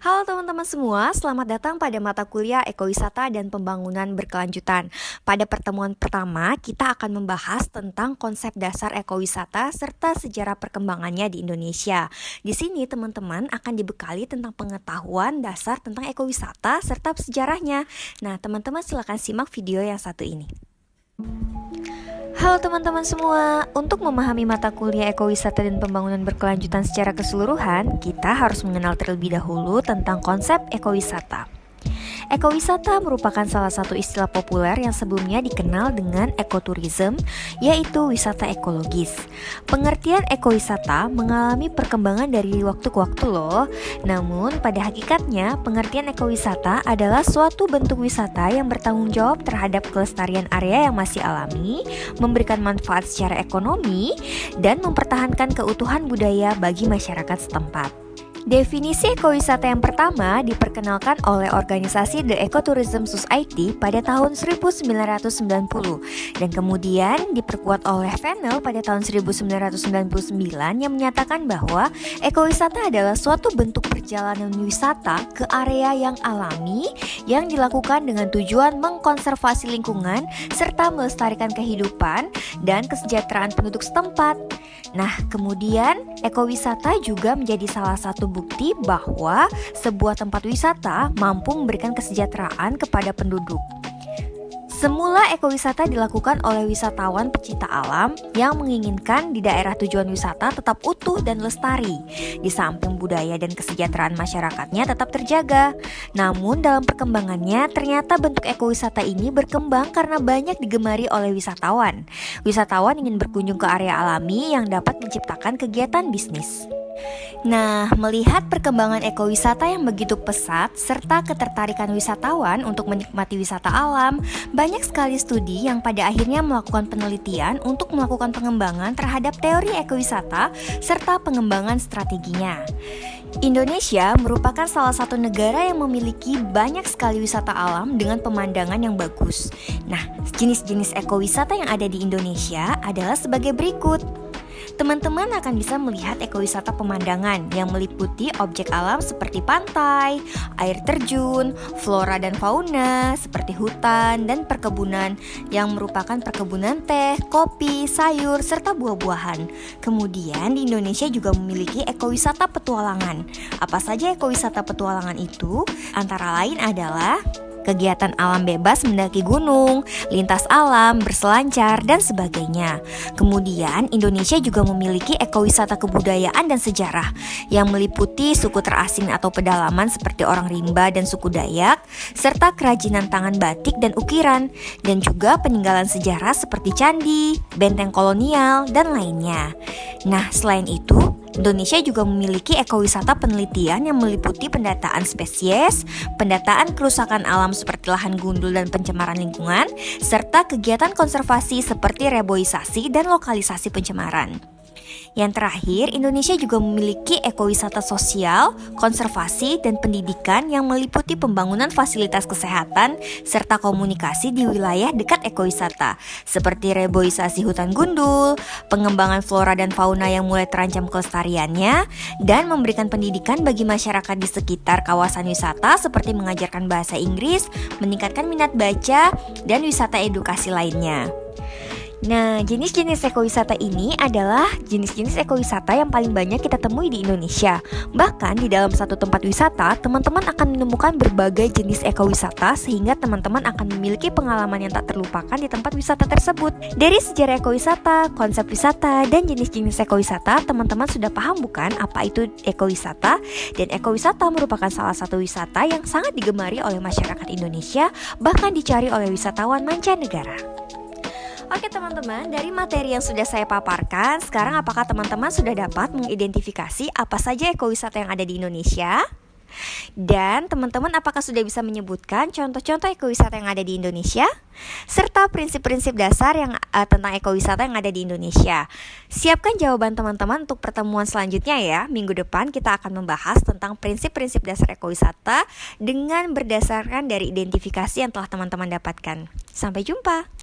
Halo teman-teman semua, selamat datang pada mata kuliah Ekowisata dan Pembangunan Berkelanjutan. Pada pertemuan pertama, kita akan membahas tentang konsep dasar ekowisata serta sejarah perkembangannya di Indonesia. Di sini teman-teman akan dibekali tentang pengetahuan dasar tentang ekowisata serta sejarahnya. Nah, teman-teman silakan simak video yang satu ini. Halo teman-teman semua, untuk memahami mata kuliah ekowisata dan pembangunan berkelanjutan secara keseluruhan, kita harus mengenal terlebih dahulu tentang konsep ekowisata. Ekowisata merupakan salah satu istilah populer yang sebelumnya dikenal dengan ekoturism, yaitu wisata ekologis. Pengertian ekowisata mengalami perkembangan dari waktu ke waktu loh. Namun pada hakikatnya, pengertian ekowisata adalah suatu bentuk wisata yang bertanggung jawab terhadap kelestarian area yang masih alami, memberikan manfaat secara ekonomi, dan mempertahankan keutuhan budaya bagi masyarakat setempat. Definisi ekowisata yang pertama diperkenalkan oleh organisasi The Ecotourism Society pada tahun 1990 dan kemudian diperkuat oleh Fennell pada tahun 1999 yang menyatakan bahwa ekowisata adalah suatu bentuk perjalanan wisata ke area yang alami yang dilakukan dengan tujuan mengkonservasi lingkungan serta melestarikan kehidupan dan kesejahteraan penduduk setempat. Nah, kemudian ekowisata juga menjadi salah satu bukti bahwa sebuah tempat wisata mampu memberikan kesejahteraan kepada penduduk. Semula ekowisata dilakukan oleh wisatawan pecinta alam yang menginginkan di daerah tujuan wisata tetap utuh dan lestari, di samping budaya dan kesejahteraan masyarakatnya tetap terjaga. Namun dalam perkembangannya ternyata bentuk ekowisata ini berkembang karena banyak digemari oleh wisatawan. Wisatawan ingin berkunjung ke area alami yang dapat menciptakan kegiatan bisnis. Nah, melihat perkembangan ekowisata yang begitu pesat serta ketertarikan wisatawan untuk menikmati wisata alam, banyak sekali studi yang pada akhirnya melakukan penelitian untuk melakukan pengembangan terhadap teori ekowisata serta pengembangan strateginya. Indonesia merupakan salah satu negara yang memiliki banyak sekali wisata alam dengan pemandangan yang bagus. Nah, jenis-jenis ekowisata yang ada di Indonesia adalah sebagai berikut. Teman-teman akan bisa melihat ekowisata pemandangan yang meliputi objek alam seperti pantai, air terjun, flora dan fauna seperti hutan dan perkebunan yang merupakan perkebunan teh, kopi, sayur, serta buah-buahan. Kemudian di Indonesia juga memiliki ekowisata petualangan. Apa saja ekowisata petualangan itu? Antara lain adalah kegiatan alam bebas mendaki gunung, lintas alam, berselancar, dan sebagainya. Kemudian, Indonesia juga memiliki ekowisata kebudayaan dan sejarah yang meliputi suku terasing atau pedalaman seperti orang rimba dan suku Dayak, serta kerajinan tangan batik dan ukiran, dan juga peninggalan sejarah seperti candi, benteng kolonial, dan lainnya. Nah, selain itu, Indonesia juga memiliki ekowisata penelitian yang meliputi pendataan spesies, pendataan kerusakan alam seperti lahan gundul dan pencemaran lingkungan, serta kegiatan konservasi seperti reboisasi dan lokalisasi pencemaran. Yang terakhir, Indonesia juga memiliki ekowisata sosial, konservasi, dan pendidikan yang meliputi pembangunan fasilitas kesehatan serta komunikasi di wilayah dekat ekowisata, seperti reboisasi hutan gundul, pengembangan flora dan fauna yang mulai terancam kelestariannya, dan memberikan pendidikan bagi masyarakat di sekitar kawasan wisata seperti mengajarkan bahasa Inggris, meningkatkan minat baca, dan wisata edukasi lainnya. Nah, jenis-jenis ekowisata ini adalah jenis-jenis ekowisata yang paling banyak kita temui di Indonesia. Bahkan di dalam satu tempat wisata, teman-teman akan menemukan berbagai jenis ekowisata sehingga teman-teman akan memiliki pengalaman yang tak terlupakan di tempat wisata tersebut. Dari sejarah ekowisata, konsep wisata, dan jenis-jenis ekowisata, teman-teman sudah paham bukan apa itu ekowisata? Dan ekowisata merupakan salah satu wisata yang sangat digemari oleh masyarakat Indonesia, bahkan dicari oleh wisatawan mancanegara. Oke teman-teman, dari materi yang sudah saya paparkan, sekarang apakah teman-teman sudah dapat mengidentifikasi apa saja ekowisata yang ada di Indonesia? Dan teman-teman apakah sudah bisa menyebutkan contoh-contoh ekowisata yang ada di Indonesia? Serta prinsip-prinsip dasar tentang ekowisata yang ada di Indonesia. Siapkan jawaban teman-teman untuk pertemuan selanjutnya ya. Minggu depan kita akan membahas tentang prinsip-prinsip dasar ekowisata dengan berdasarkan dari identifikasi yang telah teman-teman dapatkan. Sampai jumpa!